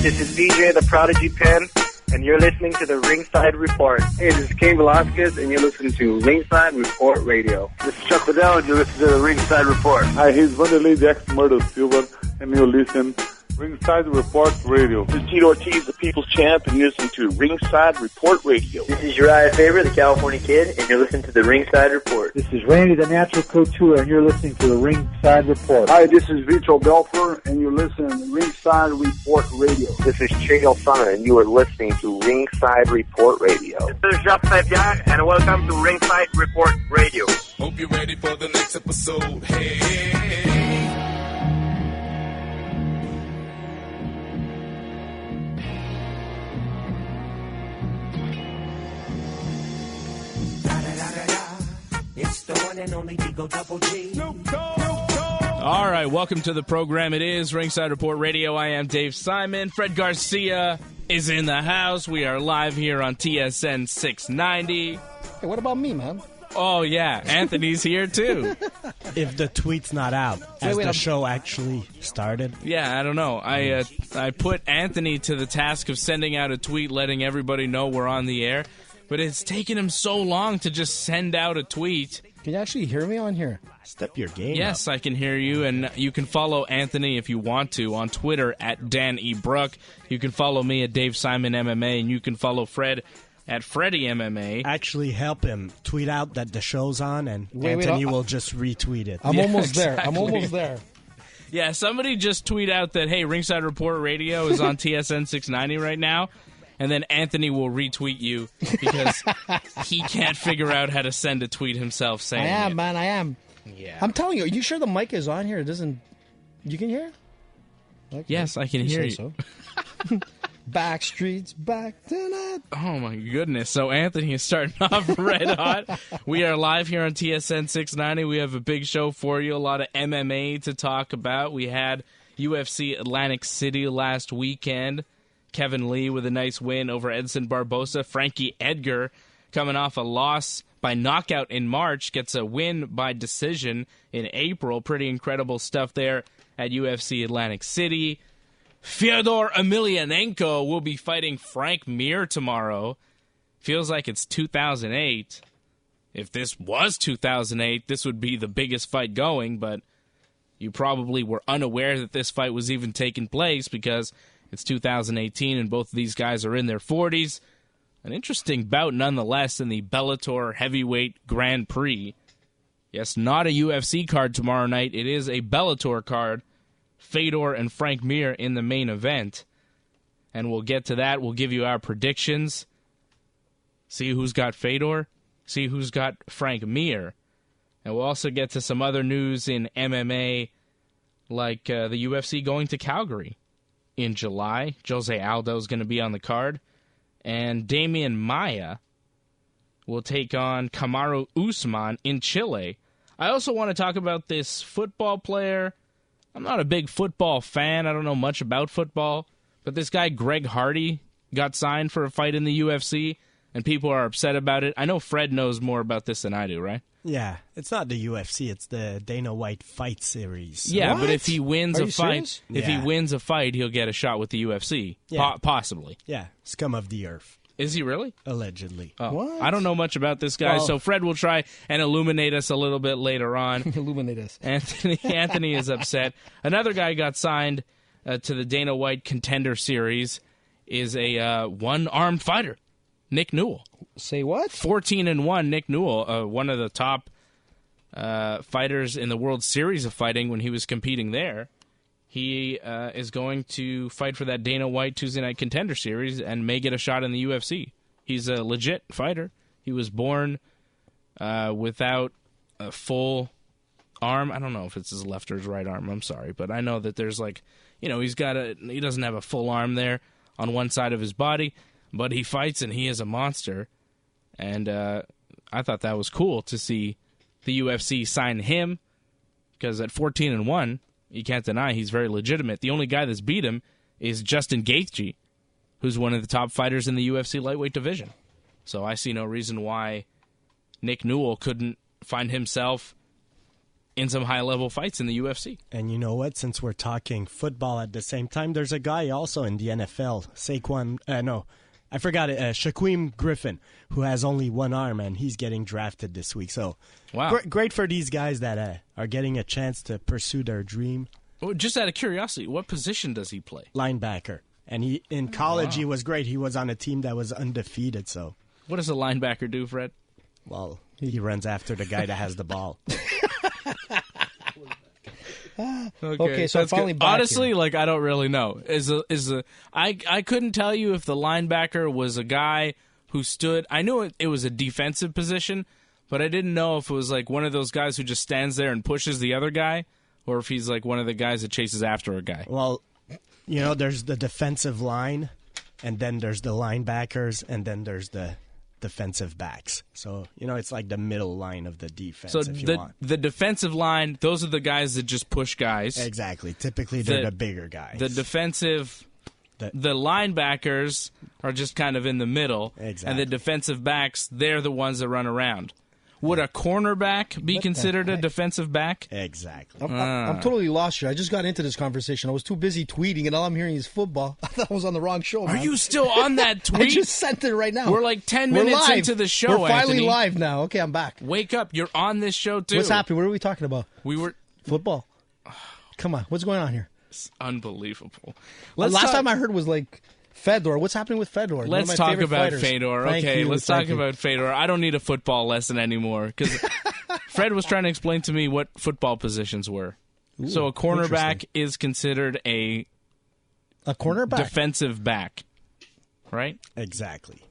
This is DJ the Prodigy Pen, and you're listening to the Ringside Report. Hey, this is Cain Velasquez, and you're listening to Ringside Report Radio. This is Chuck Liddell, and you're listening to the Ringside Report. Hi, he's Vanderlei Jax Murdo Silva, and you listen Ringside Report Radio. This is Tito Ortiz, the People's Champ, and you're listening to Ringside Report Radio. This is Uriah Faber, the California Kid, and you're listening to the Ringside Report. This is Randy, the Natural Couture, and you're listening to the Ringside Report. Hi, this is Vitor Belfort, and you're listening to Ringside Report Radio. This is Chael Sonnen, and you are listening to Ringside Report Radio. This is Jacques Saint-Pierre, and welcome to Ringside Report Radio. Hope you're ready for the next episode. Hey. It's the one and only Digo Double G. All right, welcome to the program. It is Ringside Report Radio. I am Dave Simon. Fred Garcia is in the house. We are live here on TSN 690. Hey, what about me, man? Oh, yeah. Anthony's here, too. If the tweet's not out, as the show actually started. Yeah, I don't know. I put Anthony to the task of sending out a tweet letting everybody know we're on the air. But it's taken him so long to just send out a tweet. Can you actually hear me on here? Step your game Yes, up. I can hear you, and you can follow Anthony if you want to on Twitter at Dan E. Bruck. You can follow me at Dave Simon MMA, and you can follow Fred at Freddy MMA. Actually help him tweet out that the show's on, and Anthony will just retweet it. I'm almost there. Exactly. I'm almost there. Yeah, somebody just tweet out that, hey, Ringside Report Radio is on TSN 690 right now. And then Anthony will retweet you because he can't figure out how to send a tweet himself saying I am, it. man, I am. Yeah. I'm telling you, are you sure the mic is on here? It doesn't... You can hear? Okay. Yes, I can hear you. So. Back streets, back tonight. Oh, my goodness. So Anthony is starting off red hot. We are live here on TSN 690. We have a big show for you, a lot of MMA to talk about. We had UFC Atlantic City last weekend. Kevin Lee with a nice win over Edson Barbosa. Frankie Edgar coming off a loss by knockout in March, gets a win by decision in April. Pretty incredible stuff there at UFC Atlantic City. Fedor Emelianenko will be fighting Frank Mir tomorrow. Feels like it's 2008. If this was 2008, this would be the biggest fight going, but you probably were unaware that this fight was even taking place because it's 2018, and both of these guys are in their 40s. An interesting bout nonetheless in the Bellator Heavyweight Grand Prix. Yes, not a UFC card tomorrow night. It is a Bellator card. Fedor and Frank Mir in the main event. And we'll get to that. We'll give you our predictions. See who's got Fedor. See who's got Frank Mir. And we'll also get to some other news in MMA, like the UFC going to Calgary in July. Jose Aldo is going to be on the card. And Damian Maia will take on Kamaru Usman in Chile. I also want to talk about this football player. I'm not a big football fan. I don't know much about football. But this guy, Greg Hardy, got signed for a fight in the UFC, and people are upset about it. I know Fred knows more about this than I do, right? Yeah, it's not the UFC, it's the Dana White Fight Series. Yeah, What? but if he wins a fight, serious? he wins a fight, he'll get a shot with the UFC. Yeah. Possibly. Yeah, scum of the earth, Is he really? allegedly. Oh, What? I don't know much about this guy, Oh. so Fred will try and illuminate us a little bit later on. Illuminate us. Anthony is upset. Another guy got signed to the Dana White Contender Series is a one-armed fighter, Nick Newell. Say what? 14-1, Nick Newell, one of the top fighters in the World Series of Fighting when he was competing there. He is going to fight for that Dana White Tuesday Night Contender Series and may get a shot in the UFC. He's a legit fighter. He was born without a full arm. I don't know if it's his left or his right arm. I'm sorry, but I know that there's he doesn't have a full arm there on one side of his body, but he fights and he is a monster. And I thought that was cool to see the UFC sign him because at 14-1, you can't deny he's very legitimate. The only guy that's beat him is Justin Gaethje, who's one of the top fighters in the UFC lightweight division. So I see no reason why Nick Newell couldn't find himself in some high-level fights in the UFC. And you know what? Since we're talking football at the same time, there's a guy also in the NFL, Shaquem Griffin, who has only one arm, and he's getting drafted this week. So, wow. Great for these guys that are getting a chance to pursue their dream. Well, just out of curiosity, what position does he play? Linebacker. And in college, he was great. He was on a team that was undefeated. So, what does a linebacker do, Fred? Well, he runs after the guy that has the ball. Okay, so finally back honestly, here. I don't really know. I couldn't tell you if the linebacker was a guy who stood. I knew it was a defensive position, but I didn't know if it was like one of those guys who just stands there and pushes the other guy, or if he's like one of the guys that chases after a guy. Well, there's the defensive line, and then there's the linebackers, and then there's the defensive backs. So, it's like the middle line of the defense, so if you want. The defensive line, those are the guys that just push guys. Exactly. Typically, they're the bigger guys. The defensive... The linebackers are just kind of in the middle. Exactly. And the defensive backs, they're the ones that run around. Would a cornerback be considered a defensive back? Exactly. I'm totally lost here. I just got into this conversation. I was too busy tweeting, and all I'm hearing is football. I thought I was on the wrong show, man. Are you still on that tweet? I just sent it right now. We're like 10 minutes into the show, We're finally Anthony. live now. Okay, I'm back. Wake up. You're on this show, too. What's happening? What are we talking about? We were... Football. Come on. What's going on here? It's unbelievable. Last time I heard was Fedor. What's happening with Fedor? Let's talk about Fedor. Okay, let's talk about Fedor. I don't need a football lesson anymore because Fred was trying to explain to me what football positions were. Ooh, so a cornerback is considered a cornerback defensive back, right? Exactly.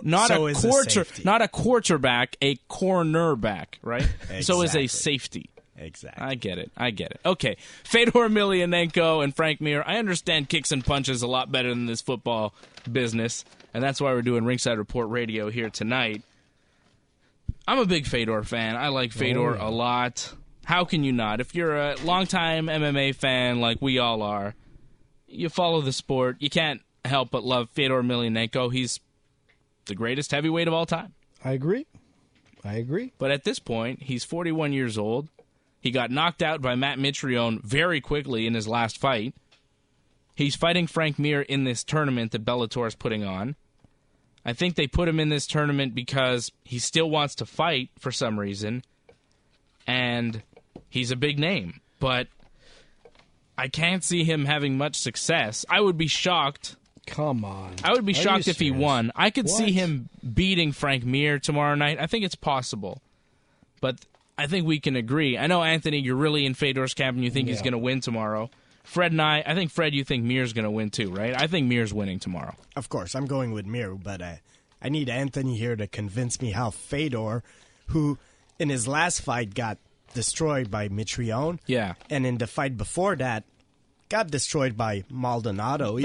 Not a quarterback, a cornerback, right? Exactly. So is a safety. Exactly. I get it. Okay. Fedor Emelianenko and Frank Mir. I understand kicks and punches a lot better than this football business, and that's why we're doing Ringside Report Radio here tonight. I'm a big Fedor fan. I like Fedor a lot. How can you not? If you're a longtime MMA fan like we all are, you follow the sport, you can't help but love Fedor Emelianenko. He's the greatest heavyweight of all time. I agree. But at this point, he's 41 years old. He got knocked out by Matt Mitrione very quickly in his last fight. He's fighting Frank Mir in this tournament that Bellator is putting on. I think they put him in this tournament because he still wants to fight for some reason, and he's a big name. But I can't see him having much success. I would be shocked. Come on. I would be shocked if he won. I could see him beating Frank Mir tomorrow night. I think it's possible. But I think we can agree. I know, Anthony, you're really in Fedor's camp and you think he's going to win tomorrow. Fred and I think, Fred, you think Mir's going to win too, right? I think Mir's winning tomorrow. Of course, I'm going with Mir, but I need Anthony here to convince me how Fedor, who in his last fight got destroyed by Mitrione, and in the fight before that got destroyed by Maldonado,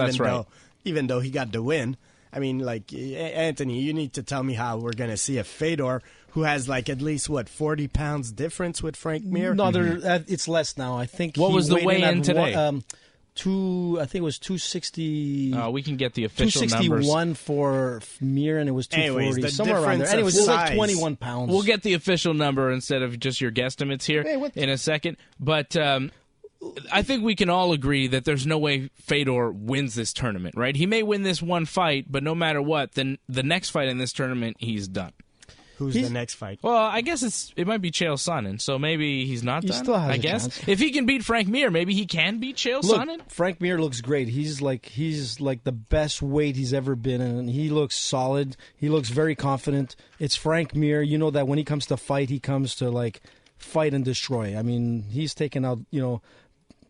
even though he got the win. I mean, Anthony, you need to tell me how we're going to see a Fedor who has at least 40 pounds difference with Frank Mir. No, it's less now. I think. What was the weigh-in today? I think it was 260. We can get the official 261 numbers. For Mir, and it was 240. Anyways, somewhere around there. Anyways, it's like 21 pounds. We'll get the official number instead of just your guesstimates here in a second. But I think we can all agree that there's no way Fedor wins this tournament, right? He may win this one fight, but no matter what, then the next fight in this tournament, he's done. Who's the next fight? Well, I guess it might be Chael Sonnen, so maybe he's not done. Still has I a guess chance. If he can beat Frank Mir, maybe he can beat Chael Sonnen. Frank Mir looks great. He's like the best weight he's ever been in, and he looks solid. He looks very confident. It's Frank Mir. You know that when he comes to fight, he comes to fight and destroy. I mean, he's taken out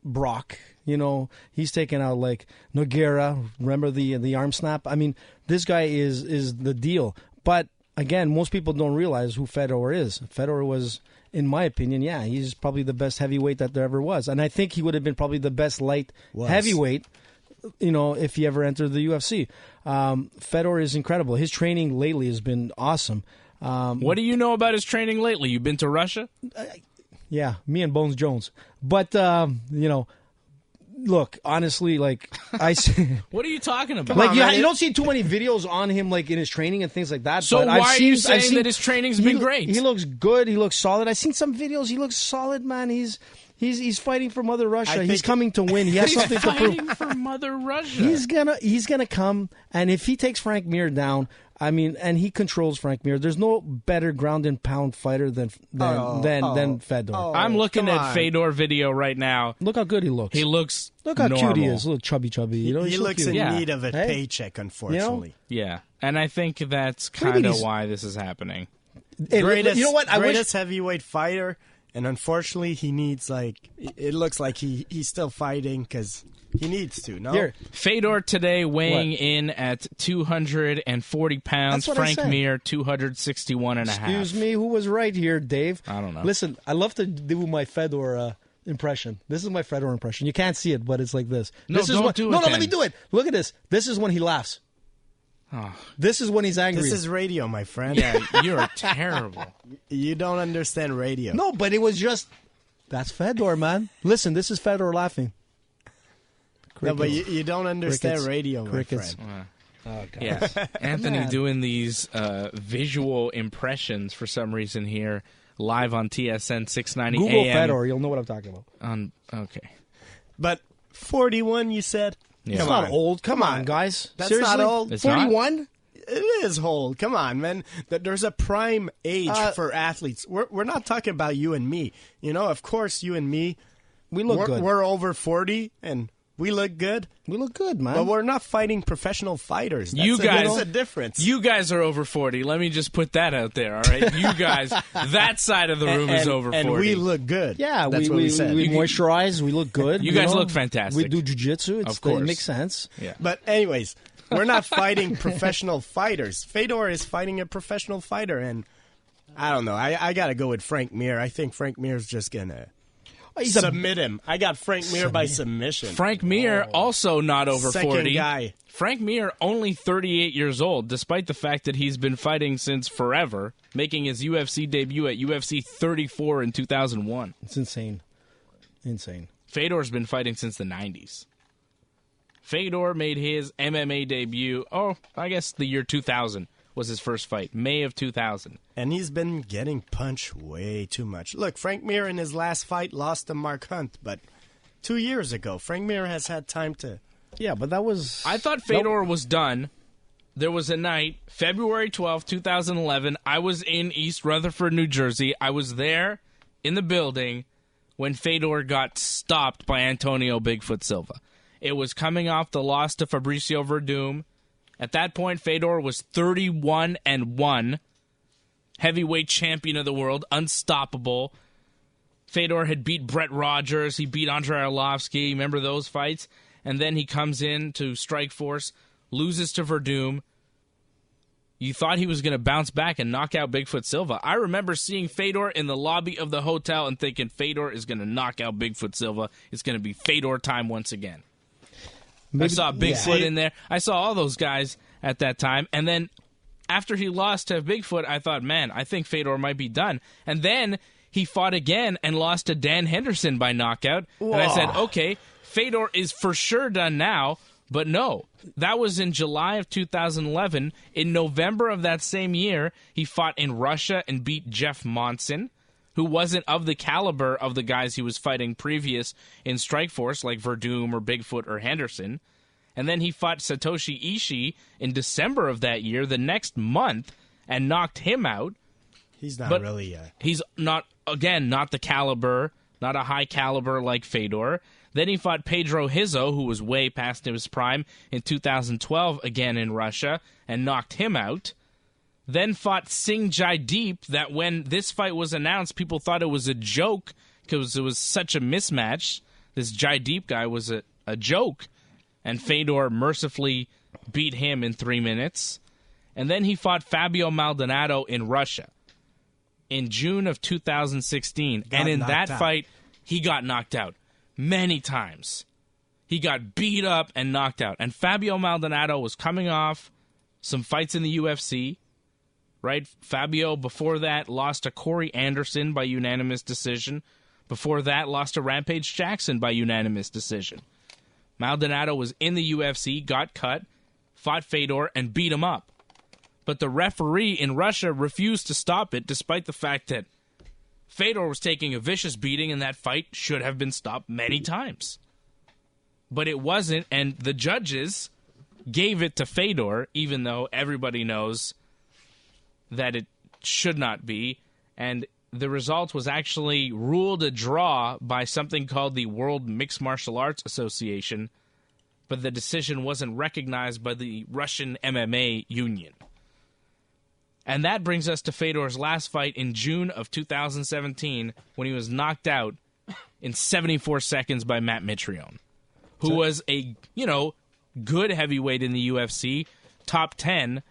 Brock. He's taken out Nogueira. Remember the arm snap? I mean, this guy is the deal. But again, most people don't realize who Fedor is. Fedor was, in my opinion, he's probably the best heavyweight that there ever was. And I think he would have been probably the best light heavyweight, if he ever entered the UFC. Fedor is incredible. His training lately has been awesome. What do you know about his training lately? You've been to Russia? Yeah, me and Bones Jones. But, Look, honestly, like what are you talking about? Like you don't see too many videos on him, like in his training and things like that. So but why are you saying that his training's been great? He looks good. He looks solid. I've seen some videos. He looks solid, man. He's fighting for Mother Russia. He's coming to win. He has something to prove. He's fighting for Mother Russia. He's gonna come, and if he takes Frank Mir down, I mean, and he controls Frank Mir, there's no better ground and pound fighter than Fedor. I'm looking at Fedor video right now. Look how good he looks. Look how normal. cute he is. A little chubby. You know, he looks cute. in need of a paycheck, unfortunately. You know? Yeah, and I think that's kind of why this is happening. Greatest, you know what? Greatest heavyweight fighter. And unfortunately, he needs, it looks like he's still fighting because he needs to, no? Here. Fedor today weighing in at 240 pounds. Frank Mir, 261.5. Excuse me, who was right here, Dave? I don't know. Listen, I love to do my Fedor impression. This is my Fedor impression. You can't see it, but it's like this. No, don't do it. No, let me do it. Look at this. This is when he laughs. Oh. This is when he's angry. This is radio, my friend. Yeah, you're terrible. You don't understand radio. No, but it was just, that's Fedor, man. Listen, this is Fedor laughing. No, but you don't understand radio, my friend. Oh, God. Yes. Anthony doing these visual impressions for some reason here, live on TSN 690 Google AM. Fedor, you'll know what I'm talking about. Okay. But 41, you said? Yeah. It's not old. Come on, guys. That's Seriously? not old. It's 41? It is old. Come on, man. There's a prime age for athletes. We're not talking about you and me. You know, of course, you and me, we look good. We're over 40, and we look good. We look good, man. But we're not fighting professional fighters. That's a difference. You guys are over 40. Let me just put that out there, all right? You guys, that side of the room is over 40. And we look good. Yeah, that's what we said. We moisturize. We look good. You guys look fantastic. We do jiu-jitsu. Of course. It makes sense. Yeah. But anyways, we're not fighting professional fighters. Fedor is fighting a professional fighter, and I don't know. I got to go with Frank Mir. I think Frank Mir's just going to submit him. I got Frank Mir by submission. Frank Mir also not over Second 40. Guy. Frank Mir only 38 years old, despite the fact that he's been fighting since forever, making his UFC debut at UFC 34 in 2001. It's insane. Insane. Fedor's been fighting since the 90s. Fedor made his MMA debut, I guess the year 2000 was his first fight, May of 2000. And he's been getting punched way too much. Look, Frank Mir in his last fight lost to Mark Hunt, but 2 years ago, Frank Mir has had time to... Yeah, but that was... I thought Fedor was done. There was a night, February 12, 2011. I was in East Rutherford, New Jersey. I was there in the building when Fedor got stopped by Antonio Bigfoot Silva. It was coming off the loss to Fabricio Verdum. At that point, Fedor was 31-1, heavyweight champion of the world, unstoppable. Fedor had beat Brett Rogers. He beat Andrei Arlovsky. Remember those fights? And then he comes in to Strikeforce, loses to Verdum. You thought he was going to bounce back and knock out Bigfoot Silva. I remember seeing Fedor in the lobby of the hotel and thinking Fedor is going to knock out Bigfoot Silva. It's going to be Fedor time once again. I saw Bigfoot in there. I saw all those guys at that time. And then after he lost to Bigfoot, I thought, man, I think Fedor might be done. And then he fought again and lost to Dan Henderson by knockout. Whoa. And I said, okay, Fedor is for sure done now. But no, that was in July of 2011. In November of that same year, he fought in Russia and beat Jeff Monson, who wasn't of the caliber of the guys he was fighting previous in Strikeforce, like Verdum or Bigfoot or Henderson. And then he fought Satoshi Ishii in December of that year, the next month, and knocked him out. He's not really... He's not, again, not the caliber, not a high caliber like Fedor. Then he fought Pedro Hizzo, who was way past his prime, in 2012, again in Russia, and knocked him out. Then fought Singh Jaideep, that when this fight was announced, people thought it was a joke because it was such a mismatch. This Jaideep guy was a joke, and Fedor mercifully beat him in 3 minutes. And then he fought Fabio Maldonado in Russia in June of 2016. And in that fight, he got knocked out many times. He got beat up and knocked out. And Fabio Maldonado was coming off some fights in the UFC. Right? Fabio, before that, lost to Corey Anderson by unanimous decision. Before that, lost to Rampage Jackson by unanimous decision. Maldonado was in the UFC, got cut, fought Fedor, and beat him up. But the referee in Russia refused to stop it, despite the fact that Fedor was taking a vicious beating and that fight should have been stopped many times. But it wasn't, and the judges gave it to Fedor, even though everybody knows that it should not be. And the result was actually ruled a draw by something called the World Mixed Martial Arts Association, but the decision wasn't recognized by the Russian MMA Union. And that brings us to Fedor's last fight in June of 2017 when he was knocked out in 74 seconds by Matt Mitrione, who was a, good heavyweight in the UFC, top 10,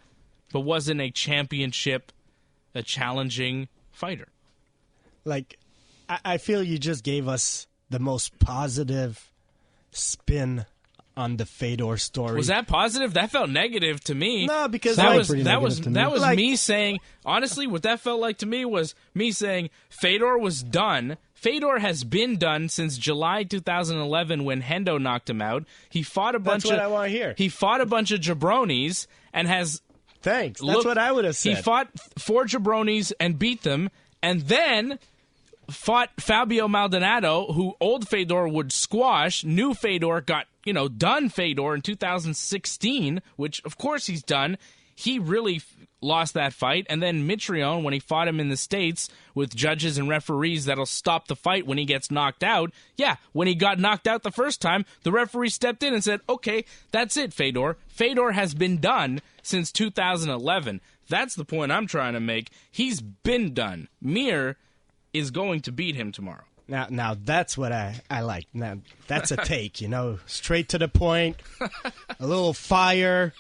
but wasn't a championship, a challenging fighter. Like, I feel you just gave us the most positive spin on the Fedor story. Was that positive? That felt negative to me. No, because that was like, me saying, honestly, what that felt like to me was me saying Fedor was done. Fedor has been done since July 2011 when Hendo knocked him out. He fought a bunch That's what I want to hear. He fought a bunch of jabronis and has Thanks. That's what I would have said. He fought 4 jabronis and beat them, and then fought Fabio Maldonado, who old Fedor would squash. New Fedor got, done Fedor in 2016, which, of course, he's done. He really lost that fight. And then Mitrione, when he fought him in the States with judges and referees that'll stop the fight when he gets knocked out. Yeah, when he got knocked out the first time, the referee stepped in and said, okay, that's it, Fedor. Fedor has been done since 2011. That's the point I'm trying to make. He's been done. Mir is going to beat him tomorrow. Now that's what I like. Now that's a take, straight to the point, a little fire.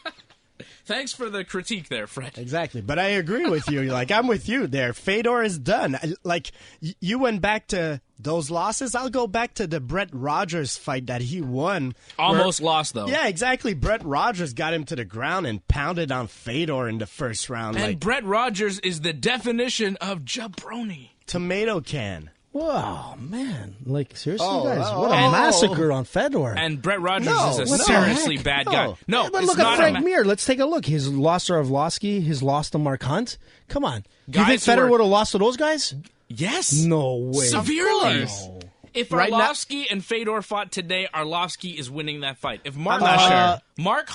Thanks for the critique there, Fred. Exactly, but I agree with you. Like, I'm with you there. Fedor is done. Like, you went back to those losses. I'll go back to the Brett Rogers fight that he won. Almost lost, though. Yeah, exactly. Brett Rogers got him to the ground and pounded on Fedor in the first round. And Brett Rogers is the definition of jabroni. Tomato can. Wow, man. Like, seriously, guys, what a massacre on Fedor. And Brett Rogers is a seriously bad guy. No, but look at Frank Mir. Let's take a look. His loss to Arlovsky, his loss to Mark Hunt. Come on. Do you think Fedor would have lost to those guys? Yes. No way. Severely. If Arlovsky and Fedor fought today, Arlovsky is winning that fight. If Mark Hunt,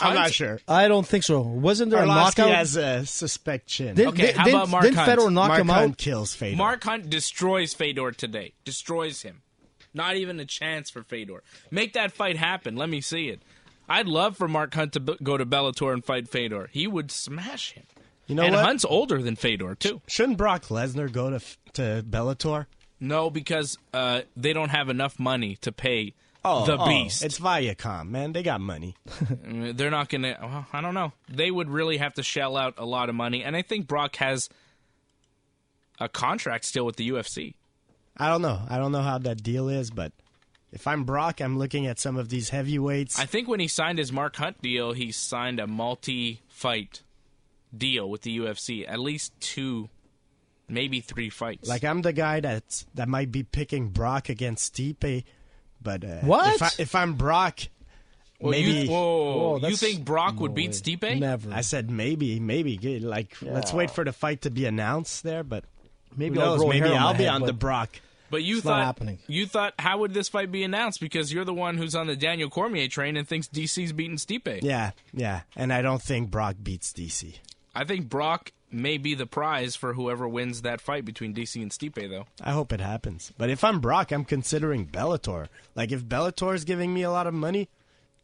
I'm not sure. I don't think so. Wasn't there Arlovsky a knockout? has a suspension. Okay, how about Mark Hunt? Didn't Fedor knock him out? Mark Hunt kills Fedor. Mark Hunt destroys Fedor today. Destroys him. Not even a chance for Fedor. Make that fight happen. Let me see it. I'd love for Mark Hunt to go to Bellator and fight Fedor. He would smash him. You know and what? Hunt's older than Fedor, too. Shouldn't Brock Lesnar go to Bellator? No, because they don't have enough money to pay the Beast. It's Viacom, man. They got money. They're not going to... Well, I don't know. They would really have to shell out a lot of money. And I think Brock has a contract still with the UFC. I don't know. I don't know how that deal is, but if I'm Brock, I'm looking at some of these heavyweights. I think when he signed his Mark Hunt deal, he signed a multi-fight deal with the UFC. At least 2... maybe 3 fights. Like, I'm the guy that might be picking Brock against Stipe, but what? If I'm Brock, maybe. You think Brock would beat Stipe? Never. I said maybe. Like, let's wait for the fight to be announced there, but maybe I'll be on the Brock. But you thought, how would this fight be announced? Because you're the one who's on the Daniel Cormier train and thinks DC's beating Stipe. Yeah, and I don't think Brock beats DC. I think Brock may be the prize for whoever wins that fight between DC and Stipe, though. I hope it happens. But if I'm Brock, I'm considering Bellator. Like, if Bellator is giving me a lot of money,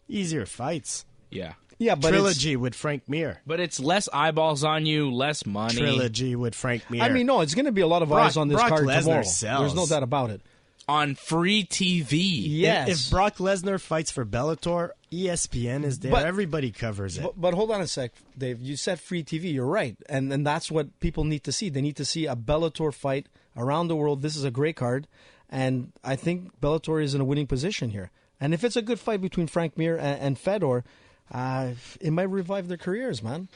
easier fights. Yeah. Yeah, but Trilogy with Frank Mir. But it's less eyeballs on you, less money. Trilogy with Frank Mir. I mean, no, it's going to be a lot of eyes on this card Lesnar tomorrow. sells. There's no doubt about it. On free TV. Yes. If Brock Lesnar fights for Bellator, ESPN is there. Everybody covers it. But hold on a sec, Dave. You said free TV. You're right. And that's what people need to see. They need to see a Bellator fight around the world. This is a great card. And I think Bellator is in a winning position here. And if it's a good fight between Frank Mir and Fedor, it might revive their careers, man.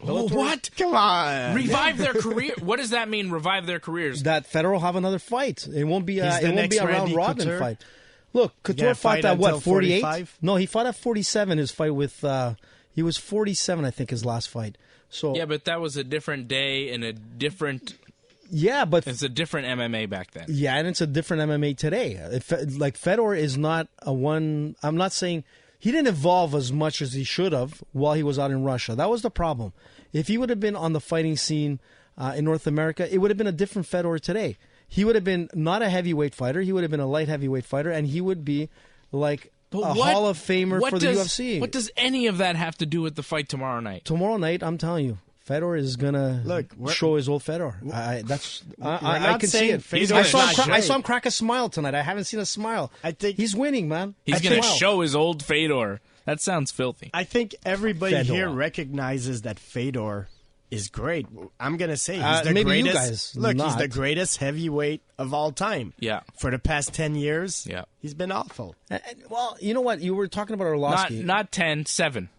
Oh, what? Come on. Revive their career? What does that mean, revive their careers? That Fedor will have another fight. It won't be a round-robin fight. Look, Couture fought at what, 48? 45? No, he fought at 47. His fight with he was 47, I think, his last fight. So yeah, but that was a different day and a different. Yeah, but it's a different MMA back then. Yeah, and it's a different MMA today. Like Fedor is not a one. I'm not saying he didn't evolve as much as he should have while he was out in Russia. That was the problem. If he would have been on the fighting scene in North America, it would have been a different Fedor today. He would have been not a heavyweight fighter. He would have been a light heavyweight fighter, and he would be like Hall of Famer for the UFC. What does any of that have to do with the fight tomorrow night? Tomorrow night, I'm telling you, Fedor is gonna show his old Fedor. I can see it. I saw him crack a smile tonight. I haven't seen a smile. I think he's winning, man. He's going to show his old Fedor. That sounds filthy. I think everybody here recognizes that Fedor is great. I'm going to say he's the maybe greatest. You guys look, not. He's the greatest heavyweight of all time. Yeah. For the past 10 years, yeah, he's been awful. Well, you know what? You were talking about Arlovsky. Not 10, 7.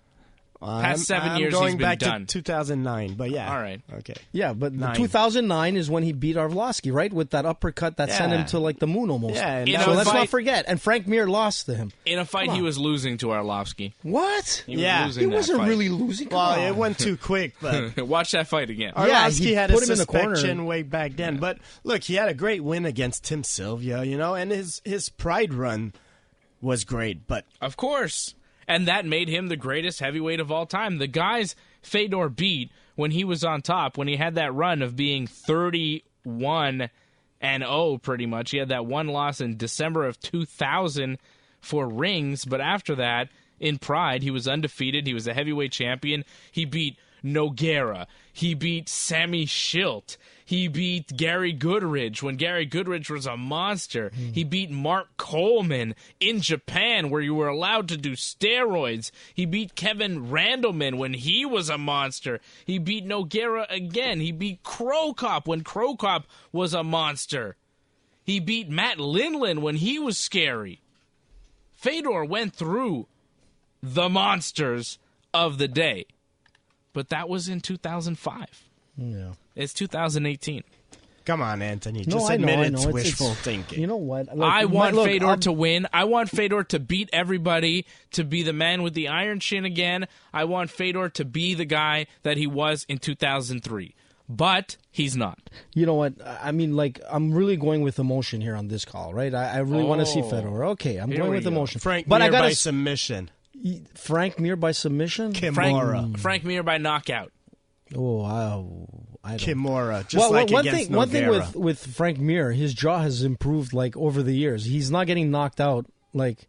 Past 7 years, going he's been back done. to 2009, but yeah. All right. Okay. Yeah, but 2009 is when he beat Arlovsky, right? With that uppercut that sent him to like the moon almost. Yeah, so let's not forget. And Frank Mir lost to him. In a fight, he was losing to Arlovsky. What? He wasn't really losing. Well, it went too quick, but watch that fight again. Arlovsky had a suspension way back then. But look, he had a great win against Tim Sylvia, and his Pride run was great. But of course. And that made him the greatest heavyweight of all time. The guys Fedor beat when he was on top, when he had that run of being 31-0 pretty much. He had that one loss in December of 2000 for Rings, but after that, in Pride, he was undefeated. He was a heavyweight champion. He beat Nogueira. He beat Sammy Schilt. He beat Gary Goodridge when Gary Goodridge was a monster. He beat Mark Coleman in Japan where you were allowed to do steroids. He beat Kevin Randleman when he was a monster. He beat Nogueira again. He beat Crow Cop when Crow Cop was a monster. He beat Matt Lindland when he was scary. Fedor went through the monsters of the day. But that was in 2005. Yeah. It's 2018. Come on, Anthony. Just admit it's wishful thinking. You know what? I want Fedor to win. I want Fedor to beat everybody, to be the man with the iron chin again. I want Fedor to be the guy that he was in 2003. But he's not. You know what? I mean, like, I'm really going with emotion here on this call, right? I really want to see Fedor. Okay, I'm going with emotion. Frank Mir by submission. Frank Mir by submission? Kimura. Frank Mir by knockout. Oh, I don't. Kimura, just like against Nogueira. One thing with Frank Mir, his jaw has improved like over the years. He's not getting knocked out like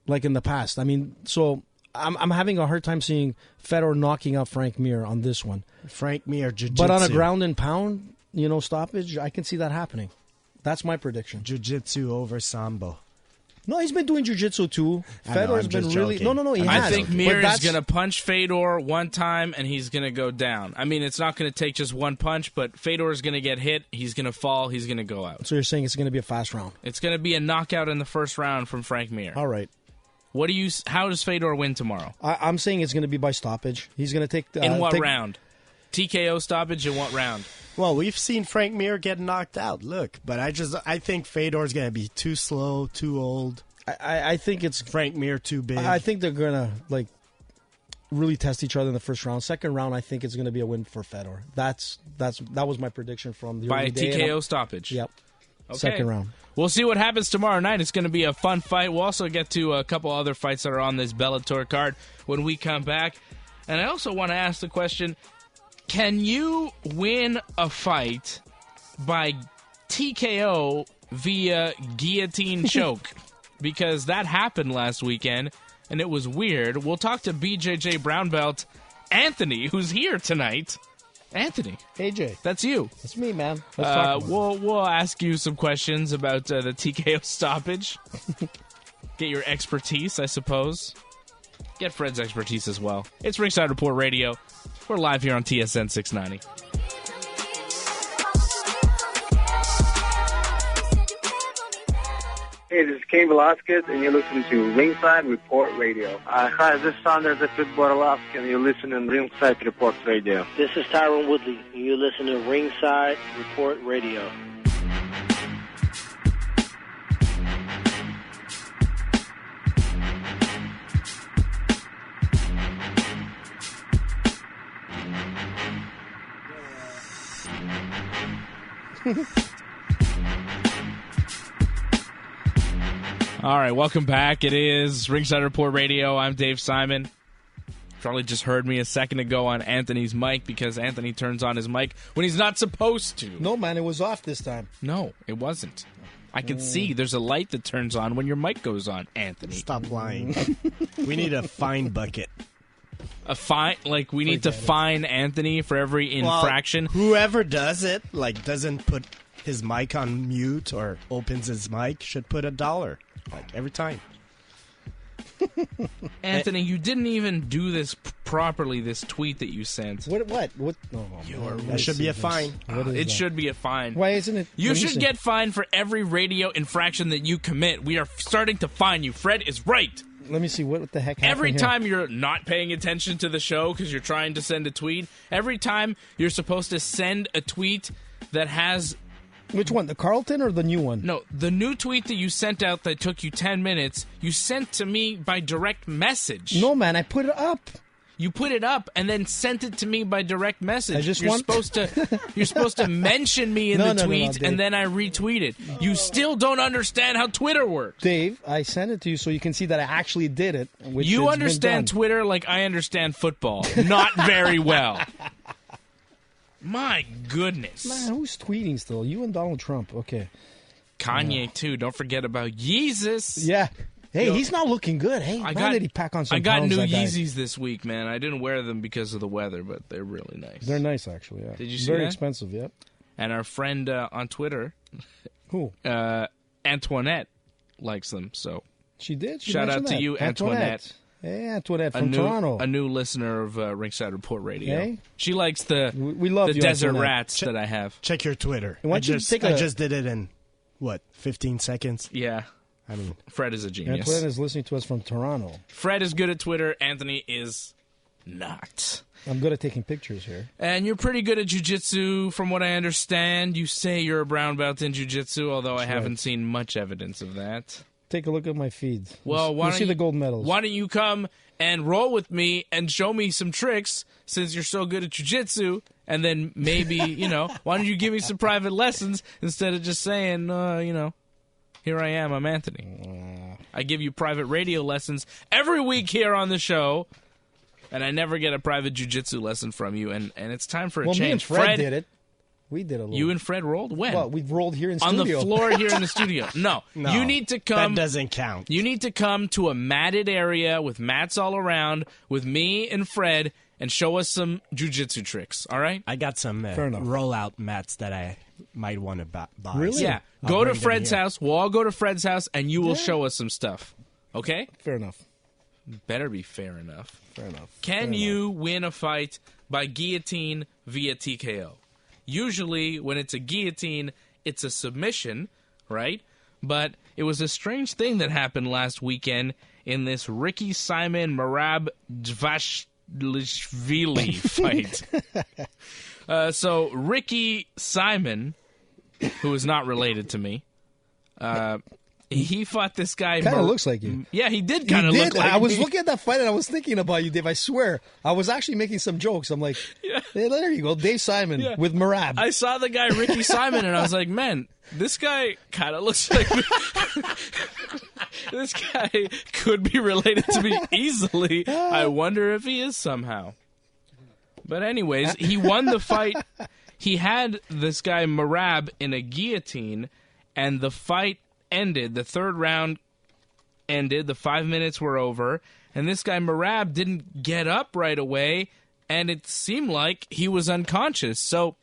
in the past. I mean, so I'm having a hard time seeing Fedor knocking out Frank Mir on this one. Frank Mir, jiu-jitsu. But on a ground and pound, stoppage, I can see that happening. That's my prediction. Jiu-jitsu over Sambo. No, he's been doing jiu-jitsu too. Fedor's been really... joking. No, he I has. think Mir is going to punch Fedor one time and he's going to go down. I mean, it's not going to take just one punch, but Fedor is going to get hit. He's going to fall. He's going to go out. So you're saying it's going to be a fast round? It's going to be a knockout in the first round from Frank Mir. All right. How does Fedor win tomorrow? I'm saying it's going to be by stoppage. He's going to take... in what round? TKO stoppage in what round? Well, we've seen Frank Mir get knocked out. Look, but I think Fedor's going to be too slow, too old. I think it's Frank Mir too big. I think they're gonna really test each other in the first round. Second round, I think it's gonna be a win for Fedor. That was my prediction from the by early day, TKO stoppage. Yep. Okay. Second round. We'll see what happens tomorrow night. It's going to be a fun fight. We'll also get to a couple other fights that are on this Bellator card when we come back. And I also want to ask the question: can you win a fight by TKO via guillotine choke? Because that happened last weekend, and it was weird. We'll talk to BJJ Brown Belt Anthony, who's here tonight. Anthony. Hey, Jay. That's you. That's me, man. Let's talk about it. We'll ask you some questions about the TKO stoppage. Get your expertise, I suppose. Get Fred's expertise as well. It's Ringside Report Radio. We're live here on TSN 690. Hey, this is Cain Velasquez, and you're listening to Ringside Report Radio. Hi, this is Sanders at Borolowski, and you're listening to Ringside Report Radio. This is Tyron Woodley, and you're listening to Ringside Report Radio. All right, welcome back. It is Ringside Report Radio. I'm Dave Simon. Probably just heard me a second ago on Anthony's mic because Anthony turns on his mic when he's not supposed to. No, man, it was off this time. No, it wasn't. I can see there's a light that turns on when your mic goes on, Anthony. Stop lying. We need a fine bucket. A fine? Like, we need to fine Anthony for every infraction? Well, whoever does it, like, doesn't put his mic on mute or opens his mic, should put $1, like, every time. Anthony, you didn't even do this properly, this tweet that you sent. What? That should be a fine. It should be a fine. Why isn't it? You should get fined for every radio infraction that you commit. We are starting to fine you. Fred is right. Let me see. What the heck happened Every here? time you're not paying attention to the show because you're trying to send a tweet, every time you're supposed to send a tweet that has... Which one, the Carlton or the new one? No, the new tweet that you sent out that took you 10 minutes, you sent to me by direct message. No, man, I put it up. You put it up and then sent it to me by direct message. You're supposed to mention me in the tweet, and then I retweet it. You still don't understand how Twitter works. Dave, I sent it to you so you can see that I actually did it. You understand Twitter like I understand football. Not very well. My goodness. Man, who's tweeting still? You and Donald Trump. Okay. Kanye, too. Don't forget about Yeezus. Yeah. Hey, he's not looking good. Hey, why did he pack on some I got pounds, new that guy? Yeezys this week, man. I didn't wear them because of the weather, but they're really nice. They're nice, actually, yeah. Did you see Very that? expensive, yep. And our friend on Twitter, who? Antoinette, likes them, so... She did? Shout out to you, Antoinette. Hey, Antoinette from Toronto. A new listener of Ringside Report Radio. Hey. She likes the you, desert Antoinette. rats that I have. Check your Twitter. I just did it in, 15 seconds? Yeah. I mean, Fred is a genius. Antoinette is listening to us from Toronto. Fred is good at Twitter. Anthony is not. I'm good at taking pictures here. And you're pretty good at jiu-jitsu, from what I understand. You say you're a brown belt in jiu-jitsu, although I haven't seen much evidence of that. Take a look at my feed. Well, you'll see the gold medals. Why don't you come and roll with me and show me some tricks since you're so good at jiu-jitsu? And then maybe, why don't you give me some private lessons instead of just saying, here I am, I'm Anthony. I give you private radio lessons every week here on the show, and I never get a private jiu-jitsu lesson from you, and it's time for a change. Me and Fred did it. We did a little. You and Fred rolled? When? Well, we rolled here in on studio. On the floor here in the studio. No. You need to come. That doesn't count. You need to come to a matted area with mats all around with me and Fred and show us some jiu-jitsu tricks, all right? I got some rollout mats that I might want to buy. Really? Yeah. Go to Fred's house. We'll all go to Fred's house, and you will show us some stuff. Okay? Fair enough. Better be fair enough. Fair enough. Can you win a fight by guillotine via TKO? Usually, when it's a guillotine, it's a submission, right? But it was a strange thing that happened last weekend in this Ricky Simon Merab Dvalishvili fight. So Ricky Simon, who is not related to me, he fought this guy. Kind of looks like you. Yeah, he did kind of look like I was me. looking at that fight and I was thinking about you, Dave. I swear. I was actually making some jokes. I'm like, hey, there you go. Dave Simon with Merab. I saw the guy Ricky Simon and I was like, man, this guy kind of looks like me. This guy could be related to me easily. I wonder if he is somehow. But anyways, he won the fight. He had this guy Merab in a guillotine, and the fight ended. The third round ended. The 5 minutes were over, and this guy Merab didn't get up right away, and it seemed like he was unconscious. So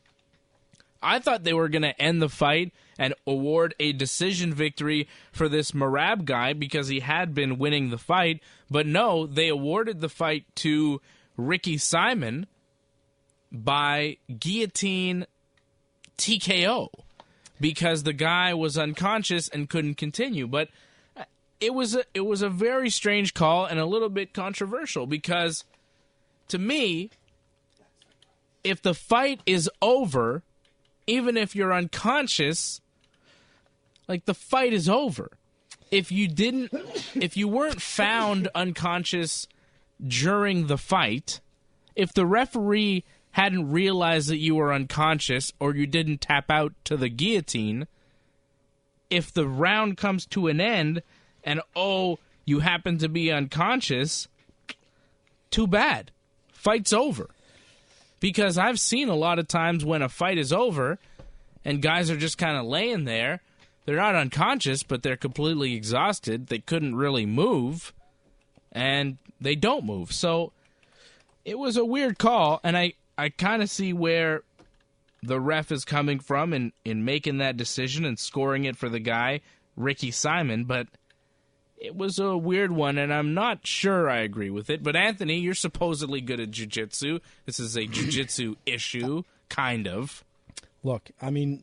I thought they were going to end the fight and award a decision victory for this Merab guy because he had been winning the fight. But no, they awarded the fight to Ricky Simon by guillotine TKO because the guy was unconscious and couldn't continue. But it was a very strange call and a little bit controversial because, to me, if the fight is over, even if you're unconscious, like, the fight is over. If you weren't found unconscious during the fight, if the referee hadn't realized that you were unconscious or you didn't tap out to the guillotine, if the round comes to an end and, you happen to be unconscious, too bad. Fight's over. Because I've seen a lot of times when a fight is over and guys are just kind of laying there, they're not unconscious, but they're completely exhausted. They couldn't really move, and they don't move. So it was a weird call, and I kind of see where the ref is coming from in making that decision and scoring it for the guy, Ricky Simon, but it was a weird one, and I'm not sure I agree with it. But, Anthony, you're supposedly good at jiu-jitsu. This is a jiu-jitsu issue, kind of. Look, I mean...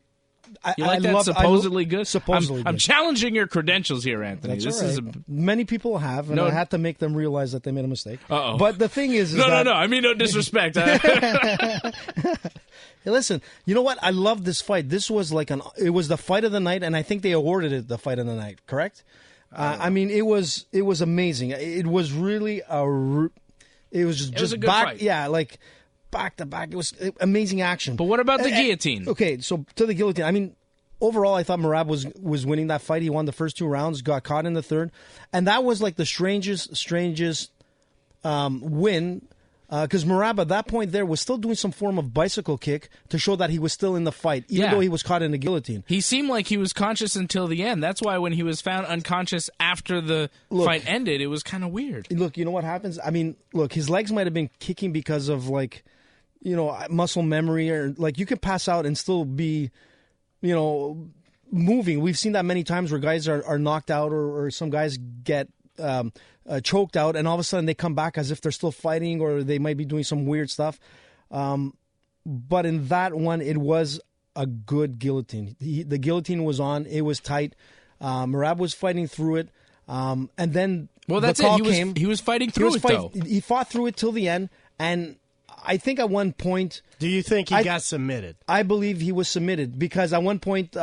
You like that supposedly good? Supposedly good. I'm challenging your credentials here, Anthony. That's this right. is Many people have, and I had to make them realize that they made a mistake. Uh-oh. But the thing is no. I mean no disrespect. Hey, listen, you know what? I love this fight. This was it was the fight of the night, and I think they awarded it the fight of the night. Correct? I mean, it was amazing. It was really it was just a good back. fight. Yeah, like back to back. It was amazing action. But what about the guillotine? Okay, so to the guillotine. I mean, overall, I thought Merab was winning that fight. He won the first 2 rounds, got caught in the third, and that was like the strangest win. Because Merab at that point there was still doing some form of bicycle kick to show that he was still in the fight, even though he was caught in the guillotine. He seemed like he was conscious until the end. That's why when he was found unconscious after the fight ended, it was kind of weird. Look, you know what happens? I mean, look, his legs might have been kicking because of muscle memory, or you can pass out and still be, moving. We've seen that many times where guys are knocked out or some guys get choked out, and all of a sudden they come back as if they're still fighting, or they might be doing some weird stuff. But in that one, it was a good guillotine. The guillotine was on. It was tight. Merab was fighting through it. And then that's the call it. came. He was fighting through though. He fought through it till the end, and I think at one point... Do you think he got submitted? I believe he was submitted, because at one point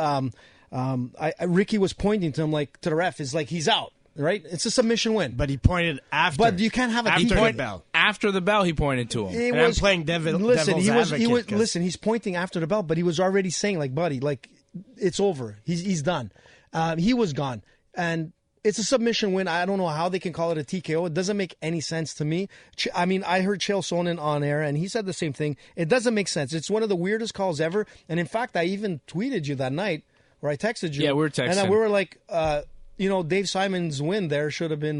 Ricky was pointing to him, to the ref, is he's out. Right, it's a submission win, but he pointed after. But you can't have the bell. After the bell, he pointed to him. I'm playing devil's advocate. Listen, he's pointing after the bell, but he was already saying, buddy, it's over. He's done. He was gone, and it's a submission win. I don't know how they can call it a TKO. It doesn't make any sense to me. I mean, I heard Chael Sonnen on air, and he said the same thing. It doesn't make sense. It's one of the weirdest calls ever. And in fact, I even tweeted you that night, or I texted you. Yeah, we were texting, and we were like. Dave Simon's win there should have been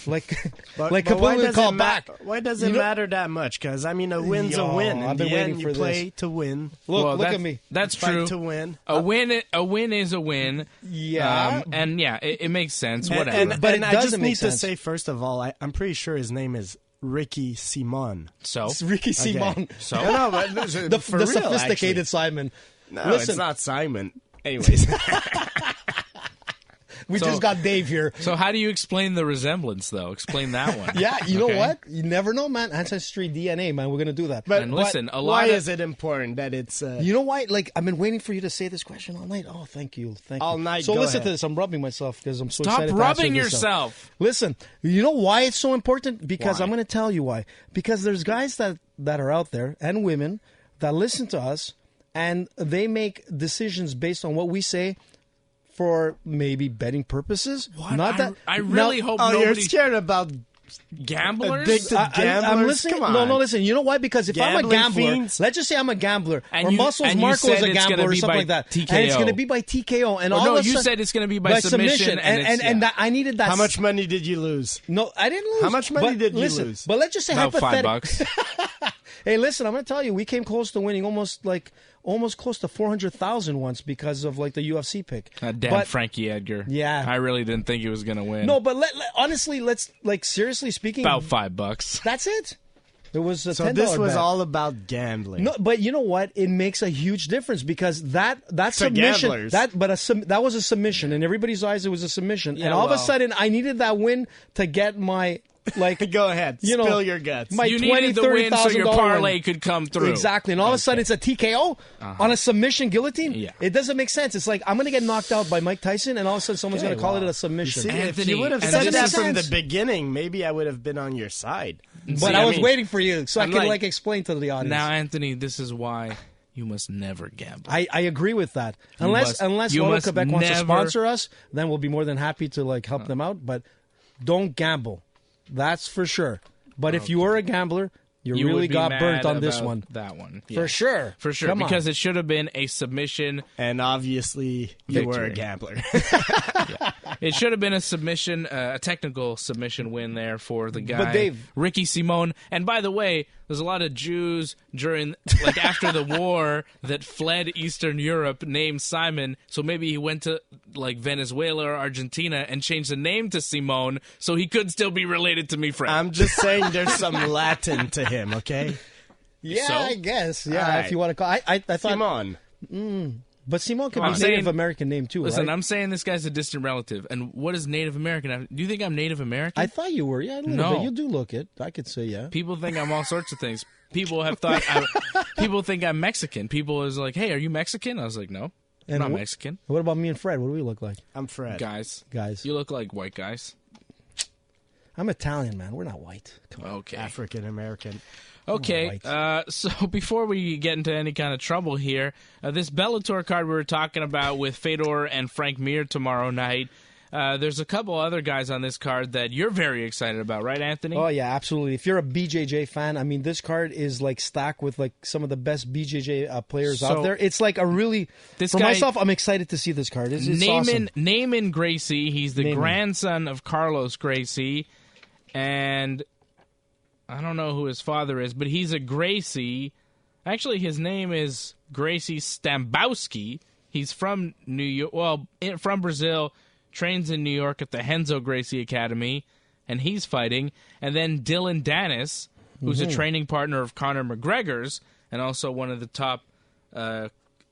completely called back. Why does it matter that much? Because, I mean, a win's a win. In the end, you play to win. Look at me. That's fight true. To win. A win is a win. Yeah. It makes sense. Whatever. And I just need to say, first of all, I'm pretty sure his name is Ricky Simon. So? It's Ricky Simon. Okay. So? No, but listen, the real, sophisticated actually. Simon. No, Listen. it's not Simon. Anyways. We just got Dave here. So how do you explain the resemblance, though? Explain that one. Yeah, you know what? You never know, man. Ancestry DNA, man. We're going to do that. But listen, why is it important that it's... You know why? I've been waiting for you to say this question all night. Oh, thank you. All night, So go listen ahead. to this. I'm rubbing myself because I'm so Stop excited rubbing to answer this yourself. Listen, you know why it's so important? Because I'm going to tell you why. Because there's guys that are out there, and women, that listen to us, and they make decisions based on what we say, for maybe betting purposes. What? Not that I really hope you're nobody's scared about gamblers. Addicted gamblers. I'm listening. Come on. No, listen. You know why? Because if I'm a Gambling gambler, fiends? let's just say I'm a gambler, And or you- Muscles and you Marco is said a it's gambler gonna or be something by like that, TKO. and it's going to be by TKO. And all no, of a you sudden, said it's going to be by submission, and that I needed that. How much money did you lose? No, I didn't lose. How much money did you listen, lose? But let's just say about hypothetically. $5. Hey, listen, I'm going to tell you, we came close to winning almost close to 400,000 once because of the UFC pick. Damn Frankie Edgar. Yeah. I really didn't think he was going to win. No, but honestly, let's seriously speaking, about $5. That's it. It was a $10 So this was bet. all about gambling. No, but you know what? It makes a huge difference because that submission gamblers. that was a submission in everybody's eyes. It was a submission, and all of a sudden I needed that win to get my Like, go ahead, spill your guts. My you $20,000, needed the win so your parlay win. could come through. Exactly, and all of a sudden it's a TKO on a submission guillotine. Yeah. It doesn't make sense. It's like I'm going to get knocked out by Mike Tyson, and all of a sudden someone's going to call it a submission. See, Anthony, if you would have and said this that is- from the beginning, maybe I would have been on your side. But I was waiting for you so I I'm could like- explain to the audience. Now, Anthony, this is why you must never gamble. I agree with that. Unless you Auto must Quebec wants to never- sponsor us, then we'll be more than happy to help them out. But don't gamble. That's for sure. But if you are a gambler, you really would be got mad burnt on this about one. That one. For sure. For sure. Come on. Because it should have been a submission. And obviously, you were a gambler. It should have been a submission, a technical submission win there for the guy, But Dave- Ricky Simon. And by the way, there's a lot of Jews after the war that fled Eastern Europe named Simon. So maybe he went to Venezuela or Argentina and changed the name to Simon so he could still be related to me, Frank. I'm just saying there's some Latin to him, okay? Yeah, So? I guess. Yeah, All right. if you want to call. I thought. Simon. But Simon could I'm be saying- Native American name too, Listen, right? I'm saying this guy's a distant relative. And what is Native American have? Do you think I'm Native American? I thought you were. Yeah, a little No. bit. You do look it. I could say yeah. People think I'm all sorts of things. People have thought. People think I'm Mexican. People is like, "Hey, are you Mexican?" I was like, "No, I'm not Mexican." What about me and Fred? What do we look like? I'm Fred. Guys, you look like white guys. I'm Italian, man. We're not white. Come on. Okay, African American. Okay, so before we get into any kind of trouble here, this Bellator card we were talking about with Fedor and Frank Mir tomorrow night, there's a couple other guys on this card that you're very excited about, right, Anthony? Oh, yeah, absolutely. If you're a BJJ fan, I mean, this card is stacked with some of the best BJJ players out there. It's a really, myself, I'm excited to see this card. It's awesome. Naaman Gracie, he's the grandson of Carlos Gracie, and I don't know who his father is, but he's a Gracie. Actually, his name is Gracie Stambowski. He's from New York, from Brazil, trains in New York at the Renzo Gracie Academy, and he's fighting. And then Dylan Dennis, who's a training partner of Conor McGregor's, and also one of the top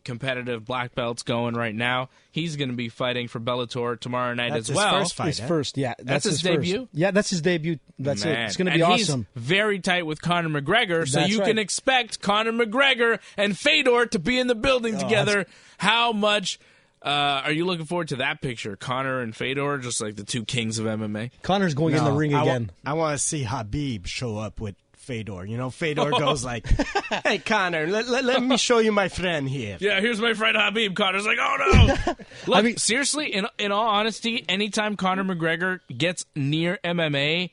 competitive black belts going right now. He's going to be fighting for Bellator tomorrow night as well. First fight, his first, yeah. That's his first. debut? Yeah, that's his debut. That's it. It's going to be awesome. He's very tight with Conor McGregor, so That's you right. can expect Conor McGregor and Fedor to be in the building together. How much are you looking forward to that picture? Conor and Fedor, just like the two kings of MMA. Connor's going in the ring again. I want to see Habib show up with Fedor. You know, Fedor goes like, "Hey, Conor, let me show you my friend here." Yeah, here's my friend Habib. Connor's like, "Oh no!" Look, seriously, in all honesty, anytime Conor McGregor gets near MMA,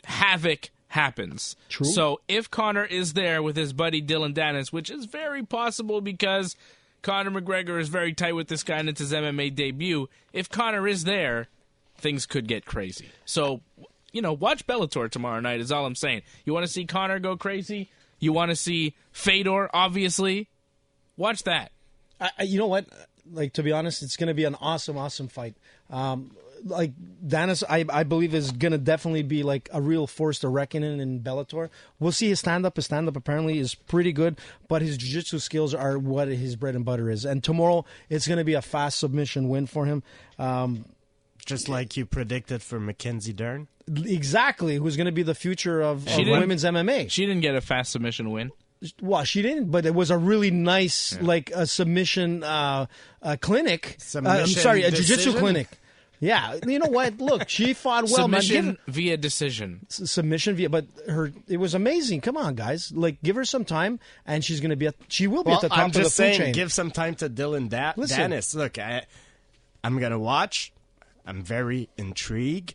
havoc happens. True. So if Conor is there with his buddy Dylan Dennis, which is very possible because Conor McGregor is very tight with this guy and it's his MMA debut, if Conor is there, things could get crazy. So, watch Bellator tomorrow night is all I'm saying. You want to see Conor go crazy? You want to see Fedor, obviously? Watch that. You know what? To be honest, it's going to be an awesome, awesome fight. Dennis, I believe, is going to definitely be a real force to reckon in Bellator. We'll see his stand-up. His stand-up apparently is pretty good, but his jiu-jitsu skills are what his bread and butter is. And tomorrow, it's going to be a fast submission win for him. Just like you predicted for Mackenzie Dern? Exactly, who's going to be the future of women's MMA. She didn't get a fast submission win. Well, she didn't, but it was a really nice, a submission clinic. I'm sorry, a jiu-jitsu clinic. Yeah, you know what? Look, she fought well. Submission via decision. Submission via, but it was amazing. Come on, guys, give her some time, and she will be at the top I'm of the just food saying, chain. give some time to Dylan Dennis. Look, I'm gonna watch. I'm very intrigued.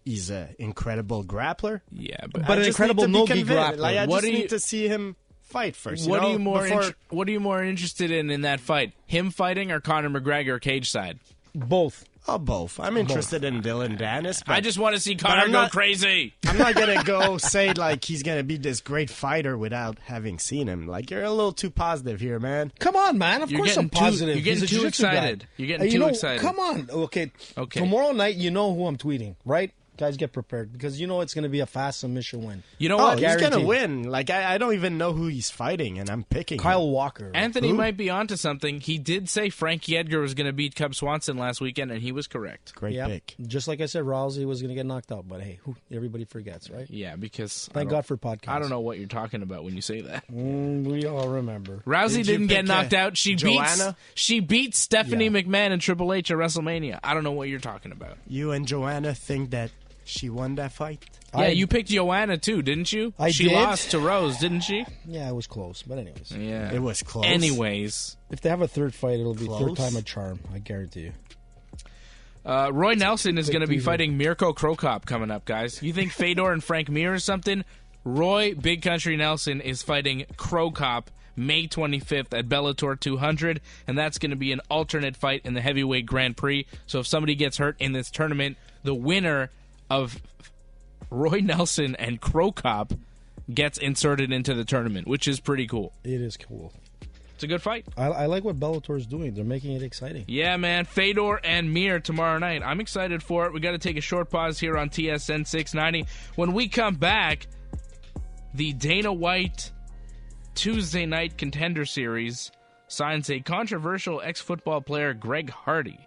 He's an incredible grappler. Yeah, but an incredible no-gi grappler. I just need to see him fight first. What are you more interested in that fight? Him fighting or Conor McGregor cage side? Both. Oh, both. I'm interested in Dylan Dennis. I just want to see Conor go crazy. I'm not going to go say, he's going to be this great fighter without having seen him. You're a little too positive here, man. Come on, man. Of course I'm positive. You're getting too excited. You're getting too excited. Come on. Okay. Tomorrow night, you know who I'm tweeting, right? Guys, get prepared because you know it's going to be a fast submission win. You know what? He's going to win. Like, I don't even know who he's fighting, and I'm picking Kyle him. Walker. Anthony might be onto something. He did say Frankie Edgar was going to beat Cub Swanson last weekend, and he was correct. Great pick. Just like I said, Rousey was going to get knocked out, but hey, everybody forgets, right? Yeah, because... Thank God for podcasts. I don't know what you're talking about when you say that. We all remember. Rousey didn't get knocked out. She beat Stephanie Yeah. McMahon and Triple H at WrestleMania. I don't know what you're talking about. You and Joanna think that she won that fight? Yeah, you picked Joanna too, didn't you? She did. lost to Rose, didn't she? Yeah, it was close, but anyways. Yeah, it was close. Anyways, if they have a third fight, it'll be Close? third time a charm. I guarantee you. Roy Nelson is going to be Big fighting Mirko Krokop coming up, guys. You think Fedor and Frank Mir or something? Roy Big Country Nelson is fighting Krokop May 25th at Bellator 200, and that's going to be an alternate fight in the heavyweight Grand Prix. So if somebody gets hurt in this tournament, the winner of Roy Nelson and Krokop gets inserted into the tournament, which is pretty cool. It is cool. It's a good fight. I like what Bellator is doing. They're making it exciting. Yeah, man. Fedor and Mir tomorrow night. I'm excited for it. We got to take a short pause here on TSN 690. When we come back, the Dana White Tuesday Night Contender Series signs a controversial ex-football player, Greg Hardy.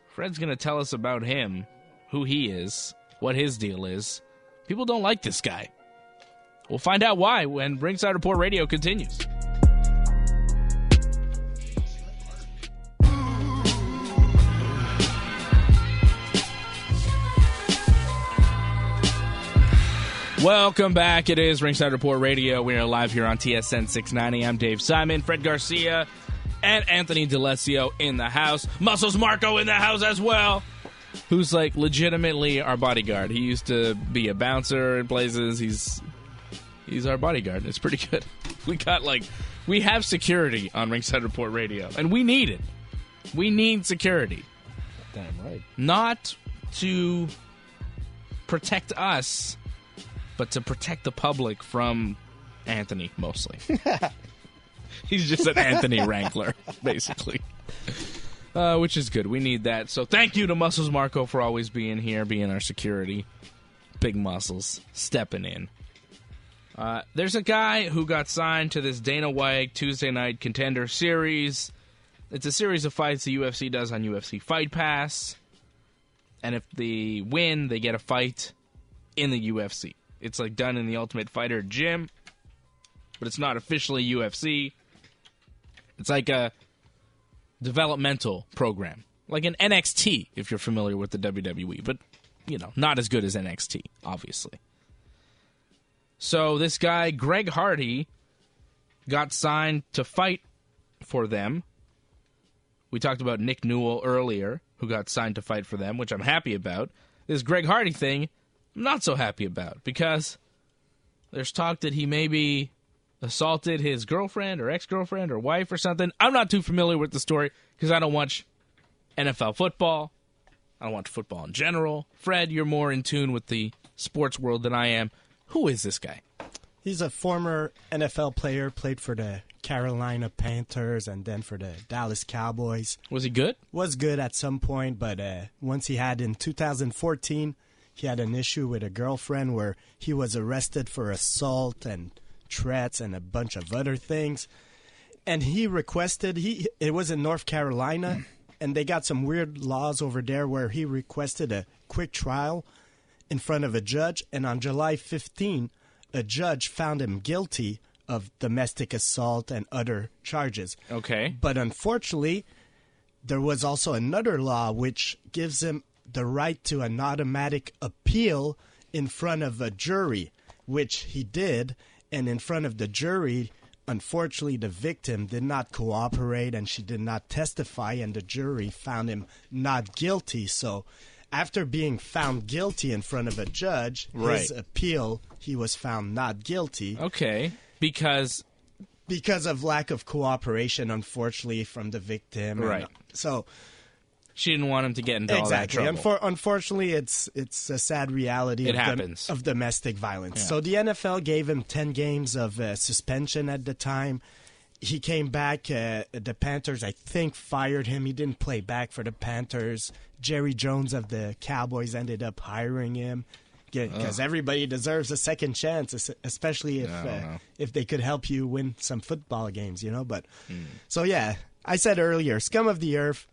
Fred's going to tell us about him, who he is, what his deal is. People don't like this guy. We'll find out why when Ringside Report Radio continues. Welcome back. It is Ringside Report Radio. We are live here on TSN 690. I'm Dave Simon, Fred Garcia, and Anthony D'Alesio in the house. Muscles Marco in the house as well, who's like legitimately our bodyguard. He used to be a bouncer in places. He's our bodyguard. It's pretty good. We have security on Ringside Report Radio, and we need it. We need security. Damn right. Not to protect us, but to protect the public from Anthony, mostly. He's just an Anthony wrangler, basically. Which is good. We need that. So thank you to Muscles Marco for always being here, being our security. Big Muscles, stepping in. There's a guy who got signed to this Dana White Tuesday Night Contender Series. It's a series of fights the UFC does on UFC Fight Pass. And if they win, they get a fight in the UFC. It's like done in the Ultimate Fighter gym, but it's not officially UFC. It's like a developmental program, like an NXT, if you're familiar with the WWE, but, you know, not as good as NXT, obviously. So this guy, Greg Hardy, got signed to fight for them. We talked about Nick Newell earlier, who got signed to fight for them, which I'm happy about. This Greg Hardy thing, I'm not so happy about, because there's talk that he maybe assaulted his girlfriend or ex-girlfriend or wife or something. I'm not too familiar with the story because I don't watch NFL football. I don't watch football in general. Fred, you're more in tune with the sports world than I am. Who is this guy? He's a former NFL player, played for the Carolina Panthers and then for the Dallas Cowboys. Was he good? Was good at some point, but once he had in 2014... he had an issue with a girlfriend where he was arrested for assault and threats and a bunch of other things. And he requested, it was in North Carolina, and they got some weird laws over there where he requested a quick trial in front of a judge. And on July 15, a judge found him guilty of domestic assault and other charges. Okay. But unfortunately, there was also another law which gives him the right to an automatic appeal in front of a jury, which he did. And in front of the jury, unfortunately, the victim did not cooperate and she did not testify, and the jury found him not guilty. So after being found guilty in front of a judge, his appeal, he was found not guilty. Okay, because of lack of cooperation, unfortunately, from the victim. Right. And so she didn't want him to get into all that trouble. Unfortunately, it's a sad reality of domestic violence. Yeah. So the NFL gave him 10 games of suspension at the time, he came back. The Panthers, I think, fired him. He didn't play back for the Panthers. Jerry Jones of the Cowboys ended up hiring him because everybody deserves a second chance, especially if they could help you win some football games, But so yeah, I said earlier, scum of the earth.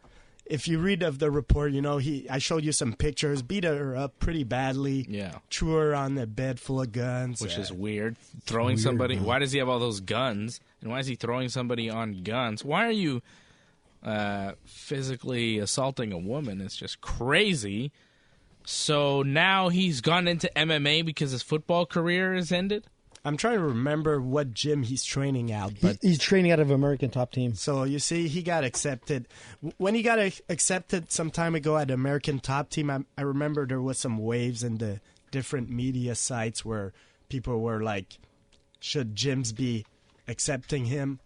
If you read of the report, I showed you some pictures, beat her up pretty badly. Yeah. Threw her on the bed full of guns. Which is weird. Throwing somebody. Man. Why does he have all those guns? And why is he throwing somebody on guns? Why are you physically assaulting a woman? It's just crazy. So now he's gone into MMA because his football career has ended? I'm trying to remember what gym he's training out. But he's training out of American Top Team. So you see, he got accepted. When he got accepted some time ago at American Top Team, I remember there was some waves in the different media sites where people were like, should gyms be accepting him?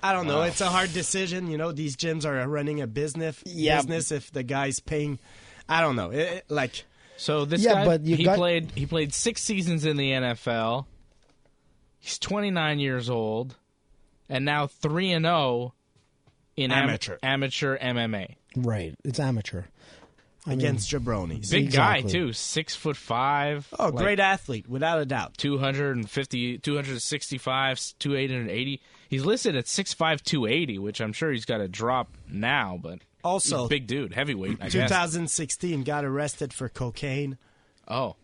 I don't know. It's a hard decision. These gyms are running a business if the guy's paying. I don't know. So this guy, but he played 6 seasons in the NFL. He's 29 years old, and now 3-0 in amateur MMA. Right, it's amateur against jabronis. Big guy too, 6'5". Oh, great athlete, without a doubt. 250, 265, 280. He's listed at 6'5", 280, which I'm sure he's got to drop now, but also he's a big dude, heavyweight. I 2016 got arrested for cocaine. Oh.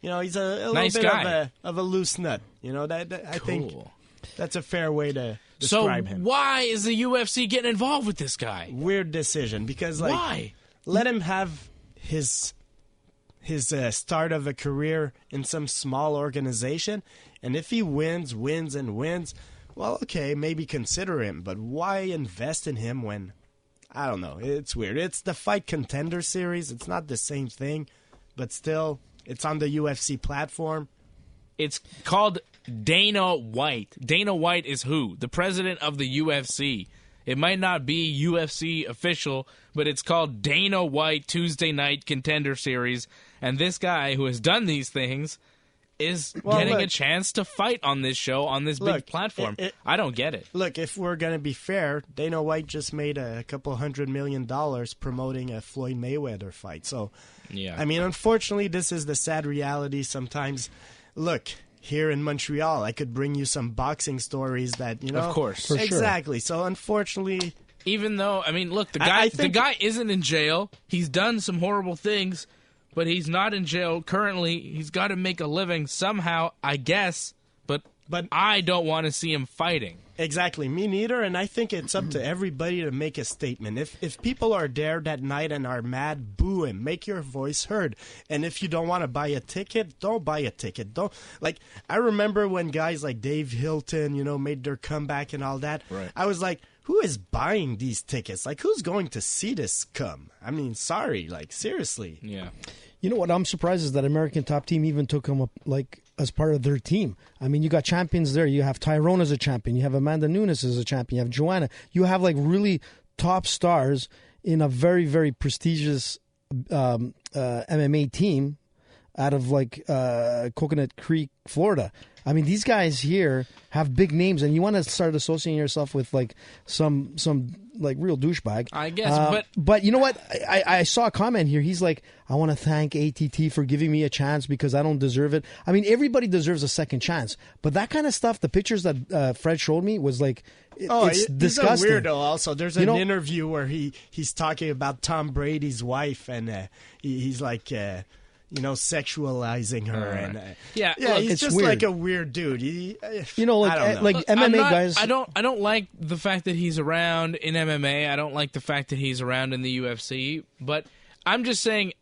He's a nice little bit guy. of a loose nut. I think that's a fair way to describe him. So why is the UFC getting involved with this guy? Weird decision because why? Let him have his start of a career in some small organization, and if he wins, well, okay, maybe consider him. But why invest in him when? I don't know. It's weird. It's the Fight Contender series. It's not the same thing, but still. It's on the UFC platform. It's called Dana White. Dana White is who? The president of the UFC. It might not be UFC official, but it's called Dana White Tuesday Night Contender Series. And this guy who has done these things is getting a chance to fight on this show, on this big platform. I don't get it. Look, if we're going to be fair, Dana White just made a couple $100 million promoting a Floyd Mayweather fight. So, yeah. I mean, unfortunately, this is the sad reality sometimes. Look, here in Montreal, I could bring you some boxing stories that, Of course. For exactly. Sure. So, unfortunately... Even though, I mean, look, the guy isn't in jail. He's done some horrible things. But he's not in jail currently. He's got to make a living somehow, I guess. But I don't want to see him fighting. Exactly. Me neither. And I think it's up to everybody to make a statement. If people are there that night and are mad, boo him. Make your voice heard. And if you don't want to buy a ticket, don't buy a ticket. Don't I remember when guys like Dave Hilton, made their comeback and all that. Right. I was like, who is buying these tickets? Who's going to see this come? I mean, sorry. Seriously. Yeah. You know what I'm surprised is that American Top Team even took him up as part of their team. I mean, you got champions there. You have Tyrone as a champion. You have Amanda Nunes as a champion. You have Joanna. You have really top stars in a very, very prestigious MMA team out of Coconut Creek, Florida. I mean, these guys here have big names, and you want to start associating yourself with some real douchebag. I guess, but you know what? I saw a comment here. He's like, I want to thank ATT for giving me a chance because I don't deserve it. I mean, everybody deserves a second chance, but that kind of stuff, the pictures that Fred showed me was it's disgusting. He's a weirdo. Also, there's an interview where he's talking about Tom Brady's wife, and he's like. Sexualizing her, and look, he's just weird. like a weird dude. I don't know. MMA guys. I don't like the fact that he's around in MMA. I don't like the fact that he's around in the UFC. But I'm just saying,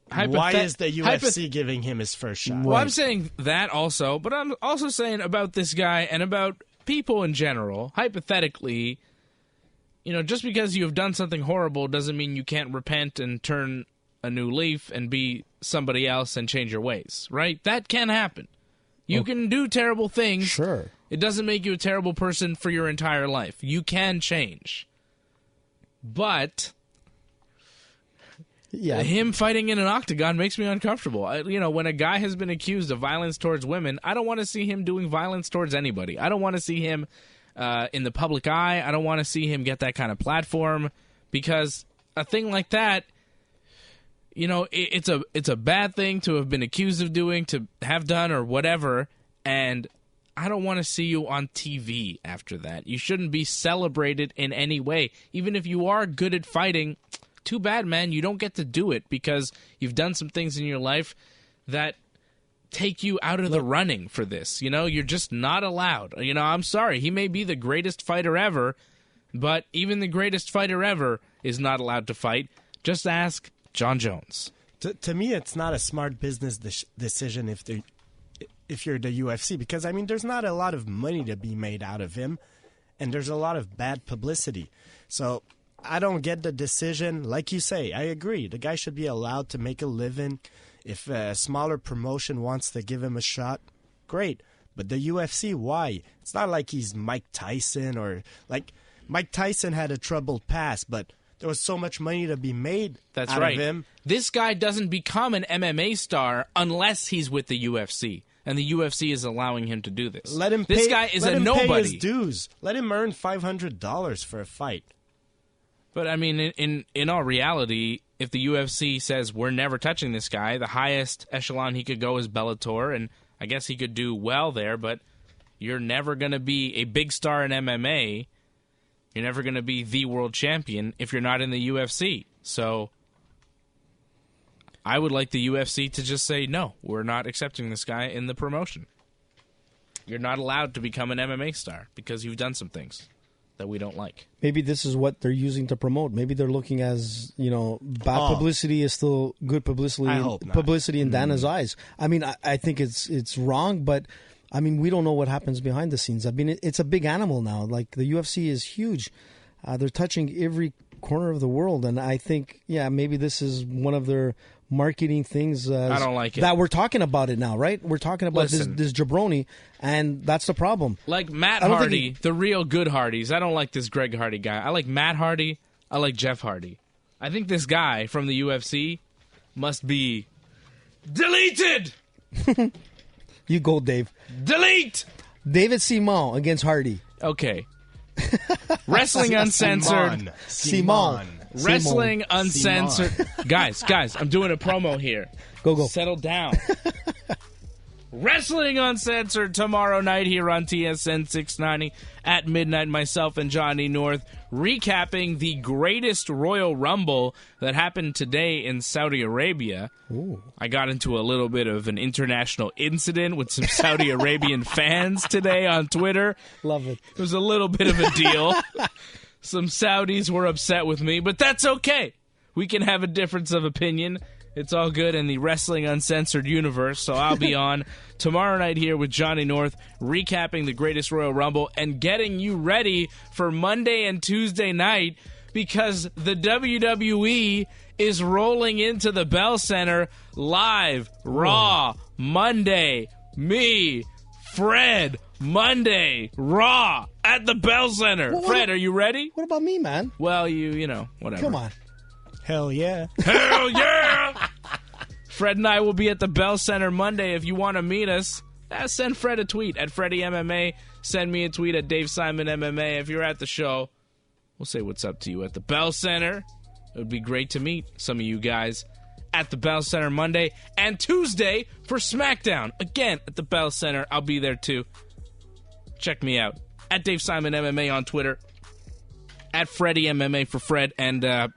why is the UFC giving him his first shot? Well, I'm saying that also, but I'm also saying about this guy and about people in general. Hypothetically, just because you have done something horrible doesn't mean you can't repent and turn a new leaf and be somebody else and change your ways, right? That can happen. You can do terrible things. Sure. It doesn't make you a terrible person for your entire life. You can change. But him fighting in an octagon makes me uncomfortable. When a guy has been accused of violence towards women, I don't want to see him doing violence towards anybody. I don't want to see him in the public eye. I don't want to see him get that kind of platform because a thing like that, you know, it's a bad thing to have been accused of doing, to have done, or whatever, and I don't want to see you on TV after that. You shouldn't be celebrated in any way. Even if you are good at fighting, too bad, man. You don't get to do it because you've done some things in your life that take you out of the running for this. You know, you're just not allowed. You know, I'm sorry. He may be the greatest fighter ever, but even the greatest fighter ever is not allowed to fight. Just ask John Jones. To me, it's not a smart business decision if you're the UFC, because, I mean, there's not a lot of money to be made out of him, and there's a lot of bad publicity. So I don't get the decision. Like you say, I agree. The guy should be allowed to make a living. If a smaller promotion wants to give him a shot, great. But the UFC, why? It's not like he's Mike Tyson, or like Mike Tyson had a troubled past, but there was so much money to be made out of him. This guy doesn't become an MMA star unless he's with the UFC. And the UFC is allowing him to do this. This guy is a nobody. Pay his dues. Let him earn $500 for a fight. But I mean, in all reality, if the UFC says we're never touching this guy, the highest echelon he could go is Bellator, and I guess he could do well there. But you're never going to be a big star in MMA. You're never going to be the world champion if you're not in the UFC. So I would like the UFC to just say, no, we're not accepting this guy in the promotion. You're not allowed to become an MMA star because you've done some things that we don't like. Maybe this is what they're using to promote. Maybe they're looking as, you know, bad publicity is still good publicity. I hope not. Publicity in Dana's eyes. I mean, I think it's wrong, but I mean, we don't know what happens behind the scenes. I mean, it's a big animal now. Like, the UFC is huge. They're touching every corner of the world, and I think, yeah, maybe this is one of their marketing things. I don't like it. That we're talking about it now, right? We're talking about this jabroni, and that's the problem. Like Matt Hardy, the real good Hardys. I don't like this Greg Hardy guy. I like Matt Hardy. I like Jeff Hardy. I think this guy from the UFC must be deleted. You go, Dave. Delete! David Simon against Hardy. Okay. Wrestling Uncensored. Simon. Wrestling Uncensored. Guys, I'm doing a promo here. Go. Settle down. Wrestling Uncensored tomorrow night here on TSN 690 at midnight. Myself and Johnny North recapping the greatest Royal Rumble that happened today in Saudi Arabia. Ooh. I got into a little bit of an international incident with some Saudi Arabian fans today on Twitter. Love it. It was a little bit of a deal. Some Saudis were upset with me, but that's okay. We can have a difference of opinion. It's all good in the Wrestling Uncensored universe, so I'll be on tomorrow night here with Johnny North, recapping the greatest Royal Rumble and getting you ready for Monday and Tuesday night, because the WWE is rolling into the Bell Center live, Raw, Monday, me, Fred, Monday, Raw, at the Bell Center. Fred, are you ready? What about me, man? Well, you know, whatever. Come on. Hell yeah. Hell yeah! Fred and I will be at the Bell Center Monday. If you want to meet us, send Fred a tweet at Freddie MMA. Send me a tweet at Dave Simon MMA. If you're at the show, we'll say what's up to you at the Bell Center. It would be great to meet some of you guys at the Bell Center Monday and Tuesday for SmackDown. Again, at the Bell Center. I'll be there too. Check me out at Dave Simon MMA on Twitter. At Freddie MMA for Fred, and I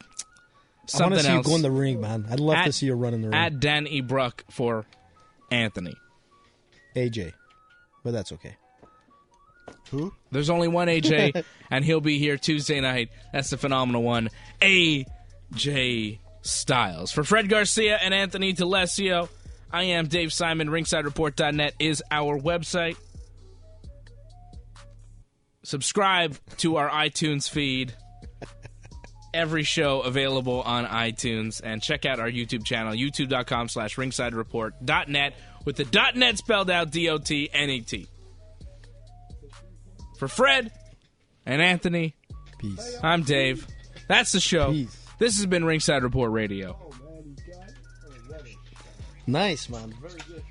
want to see you go in the ring, man. I'd love to see you run in the ring. At Dan E. Bruck for Anthony. AJ. But that's okay. Who? There's only one AJ, and he'll be here Tuesday night. That's the phenomenal one, AJ Styles. For Fred Garcia and Anthony D'Alesio, I am Dave Simon. RingsideReport.net is our website. Subscribe to our iTunes feed. Every show available on iTunes. And check out our YouTube channel, youtube.com/ringsidereport.net, with the .net spelled out D-O-T-N-E-T. For Fred and Anthony, peace. I'm Dave. That's the show. Peace. This has been Ringside Report Radio. Nice, man. Very good.